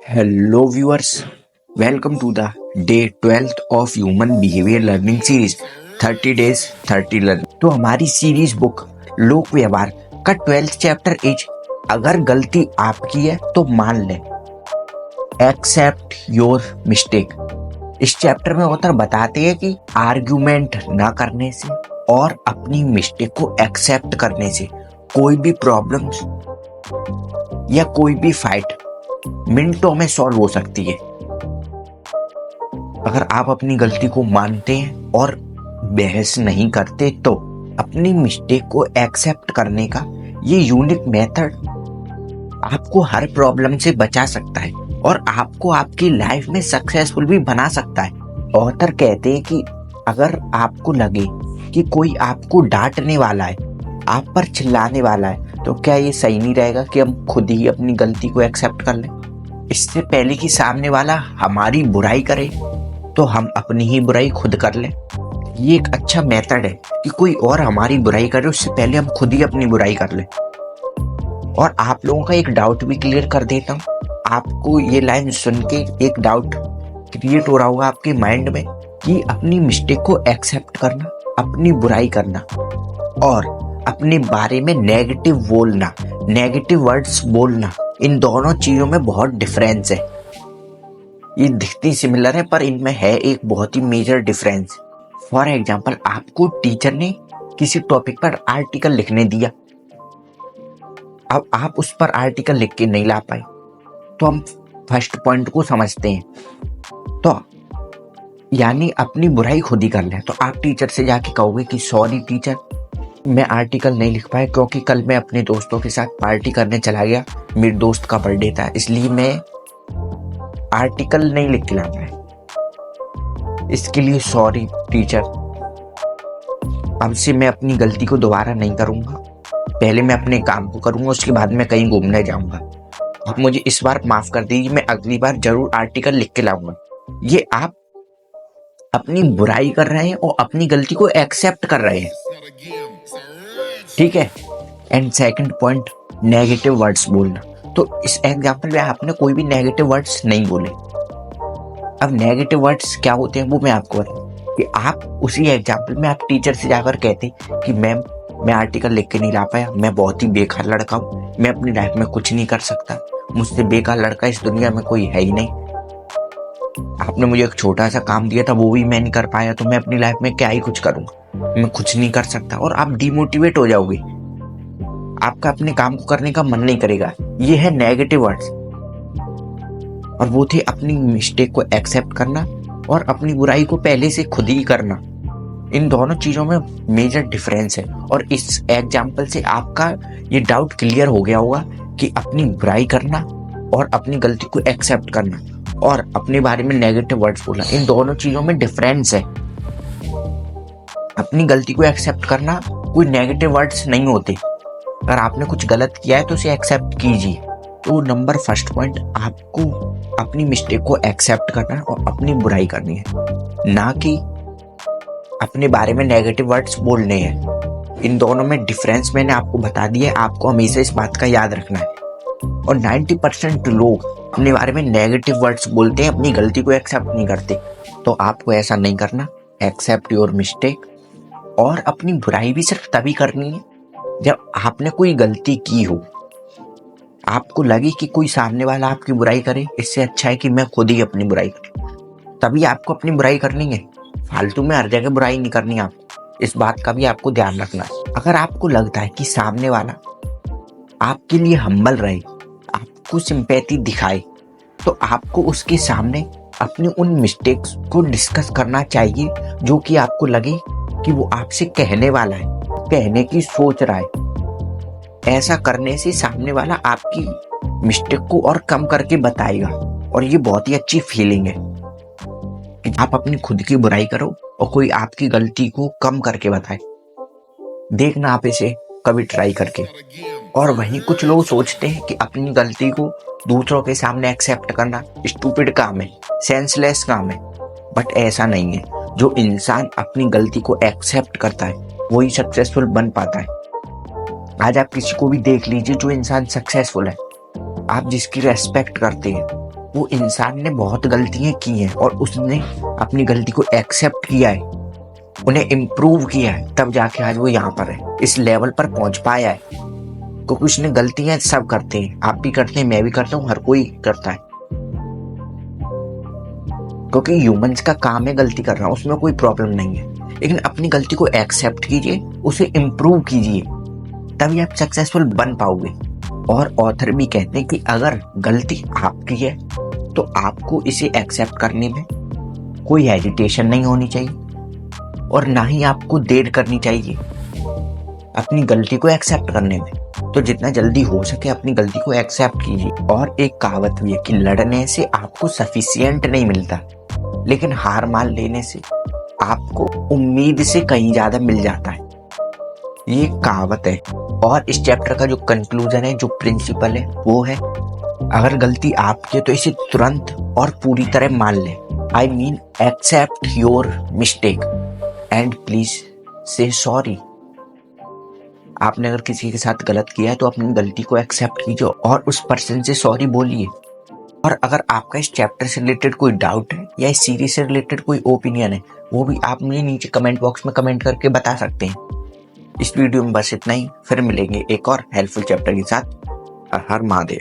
Hello viewers, welcome to the day 12th of Human Behavior Learning Series 30 Days 30 Learning। तो हमारी series book लोक व्यवहार का 12th chapter is अगर गलती आपकी है तो मान लें, एक्सेप्ट योर मिस्टेक। इस चैप्टर में ऑथर बताते हैं कि आर्ग्यूमेंट ना करने से और अपनी मिस्टेक को एक्सेप्ट करने से कोई भी प्रॉब्लम्स या कोई भी फाइट मिनटों में सॉल्व हो सकती है। अगर आप अपनी गलती को मानते हैं और बहस नहीं करते तो अपनी मिस्टेक को एक्सेप्ट करने का ये यूनिक मेथड आपको हर प्रॉब्लम से बचा सकता है और आपको आपकी लाइफ में सक्सेसफुल भी बना सकता है। ऑथर कहते हैं कि अगर आपको लगे कि कोई आपको डांटने वाला है, आप पर चिल्लाने वाला है, तो क्या ये सही नहीं रहेगा कि हम खुद ही अपनी गलती को एक्सेप्ट कर लें? इससे पहले कि सामने वाला हमारी बुराई करे तो हम अपनी ही बुराई खुद कर लें। ये एक अच्छा मेथड है कि कोई और हमारी बुराई करे उससे पहले हम खुद ही अपनी बुराई कर लें। और आप लोगों का एक डाउट भी क्लियर कर देता हूँ। आपको ये लाइन सुन के एक डाउट क्रिएट हो रहा होगा आपके माइंड में कि अपनी मिस्टेक को एक्सेप्ट करना, अपनी बुराई करना और अपने बारे में नेगेटिव बोलना, नेगेटिव वर्ड्स बोलना, इन दोनों चीजों में बहुत डिफरेंस है। ये दिखती सिमिलर है पर इनमें है एक बहुत ही मेजर डिफरेंस। फॉर एग्जाम्पल, आपको टीचर ने किसी टॉपिक पर आर्टिकल लिखने दिया, अब आप उस पर आर्टिकल लिख के नहीं ला पाए तो हम फर्स्ट पॉइंट को समझते हैं, तो यानी अपनी बुराई खुद ही कर लें। तो आप टीचर से जाके कहोगे कि सॉरी टीचर, मैं आर्टिकल नहीं लिख पाया क्योंकि कल मैं अपने दोस्तों के साथ पार्टी करने चला गया, मेरे दोस्त का बर्थडे था, इसलिए मैं आर्टिकल नहीं लिख के ला पाया। इसके लिए सॉरी टीचर, अब से मैं अपनी गलती को दोबारा नहीं करूंगा। पहले मैं अपने काम को करूंगा, उसके बाद मैं कहीं घूमने जाऊंगा। आप मुझे इस बार माफ कर दीजिए, मैं अगली बार जरूर आर्टिकल लिख के लाऊंगा। ये आप अपनी बुराई कर रहे हैं और अपनी गलती को एक्सेप्ट कर रहे हैं, ठीक है। And second point, negative words बोलना। तो इस एग्जांपल में आपने कोई भी नेगेटिव वर्ड्स नहीं बोले। अब नेगेटिव वर्ड्स क्या होते हैं वो मैं आपको बताऊं कि आप उसी एग्जांपल में आप टीचर से जाकर कहते कि मैम, मैं आर्टिकल लिख के नहीं ला पाया, मैं बहुत ही बेकार लड़का हूँ, मैं अपनी लाइफ में कुछ नहीं कर सकता, मुझसे बेकार लड़का इस दुनिया में कोई है ही नहीं। आपने मुझे एक छोटा सा काम दिया था, वो भी मैं नहीं कर पाया, तो मैं अपनी लाइफ में क्या ही कुछ करूंगा, मैं कुछ नहीं कर सकता। और आप डिमोटिवेट हो जाओगे, आपका अपने काम को करने का मन नहीं करेगा। ये है नेगेटिव वर्ड्स। और वो थे अपनी मिस्टेक को एक्सेप्ट करना और अपनी बुराई को पहले से खुद ही करना। इन दोनों चीजों में मेजर डिफरेंस है। और इस एग्जाम्पल से आपका ये डाउट क्लियर हो गया होगा कि अपनी बुराई करना और अपनी गलती को एक्सेप्ट करना और अपने बारे में नेगेटिव वर्ड्स बोलना, इन दोनों चीजों में डिफरेंस है। अपनी गलती को एक्सेप्ट करना कोई नेगेटिव वर्ड्स नहीं होते। अगर आपने कुछ गलत किया है तो उसे एक्सेप्ट कीजिए। तो नंबर फर्स्ट पॉइंट, आपको अपनी मिस्टेक को एक्सेप्ट करना है और अपनी बुराई करनी है, ना कि अपने बारे में नेगेटिव वर्ड्स बोलने हैं। इन दोनों में डिफरेंस मैंने आपको बता दिया है, आपको हमेशा इस बात का याद रखना है। और 90% लोग अपने बारे में नेगेटिव वर्ड्स बोलते हैं, अपनी गलती को एक्सेप्ट नहीं करते। तो आपको ऐसा नहीं करना। Accept your mistake. और अपनी बुराई भी सिर्फ तभी करनी है जब आपने कोई गलती की हो, आपको लगे कि कोई सामने वाला आपकी बुराई करे, इससे अच्छा है कि मैं खुद ही अपनी बुराई करूं, तभी आपको अपनी बुराई करनी है। फालतू में हर जगह बुराई नहीं करनी आपको, इस बात का भी आपको ध्यान रखना है। अगर आपको लगता है कि सामने वाला आपके लिए हम्बल रहे, आपको सिंपैथी दिखाए, तो आपको उसके सामने अपनी उन मिस्टेक्स को डिस्कस करना चाहिए जो कि आपको लगे कि वो आपसे कहने वाला है, कहने की सोच रहा है। ऐसा करने से सामने वाला आपकी मिस्टेक को और कम करके बताएगा और ये बहुत ही अच्छी फीलिंग है कि आप अपनी खुद की बुराई करो और कोई आपकी गलती को कम करके बताए। देखना आप इसे कभी ट्राई करके। और वहीं कुछ लोग सोचते हैं कि अपनी गलती को दूसरों के सामने एक्सेप्ट करना स्टूपिड काम है, सेंसलेस काम है, बट ऐसा नहीं है। जो इंसान अपनी गलती को एक्सेप्ट करता है वही सक्सेसफुल बन पाता है। आज आप किसी को भी देख लीजिए, जो इंसान सक्सेसफुल है, आप जिसकी रेस्पेक्ट करते हैं, वो इंसान ने बहुत गलतियां की हैं और उसने अपनी गलती को एक्सेप्ट किया है, उन्हें इम्प्रूव किया है, तब जाके आज वो यहाँ पर है, इस लेवल पर पहुंच पाया है। क्योंकि उसने गलतियां सब करते हैं, आप भी करते हैं, मैं भी करता हूँ, हर कोई करता है। क्योंकि ह्यूमंस का काम है गलती करना, उसमें कोई प्रॉब्लम नहीं है। लेकिन अपनी गलती को एक्सेप्ट कीजिए, उसे इम्प्रूव कीजिए, तभी आप सक्सेसफुल बन पाओगे। और ऑथर भी कहते हैं कि अगर गलती आपकी है तो आपको इसे एक्सेप्ट करने में कोई हेजिटेशन नहीं होनी चाहिए और ना ही आपको देर करनी चाहिए अपनी गलती को एक्सेप्ट करने में। तो जितना जल्दी हो सके अपनी गलती को एक्सेप्ट कीजिए। और एक कहावत भी है कि लड़ने से आपको सफिशिएंट नहीं मिलता, लेकिन हार मान लेने से आपको उम्मीद से कहीं ज्यादा मिल जाता है। ये एक कहावत है। और इस चैप्टर का जो कंक्लूजन है, जो प्रिंसिपल है, वो है अगर गलती आपकी है तो इसे तुरंत और पूरी तरह मान ले। I mean accept your mistake and please say sorry. आपने अगर किसी के साथ गलत किया है तो अपनी गलती को एक्सेप्ट कीजिए और उस पर्सन से सॉरी बोलिए। और अगर आपका इस चैप्टर से रिलेटेड कोई डाउट है या इस सीरीज से रिलेटेड कोई ओपिनियन है, वो भी आप मुझे नीचे कमेंट बॉक्स में कमेंट करके बता सकते हैं। इस वीडियो में बस इतना ही, फिर मिलेंगे एक और हेल्पफुल चैप्टर के साथ। हर महादेव।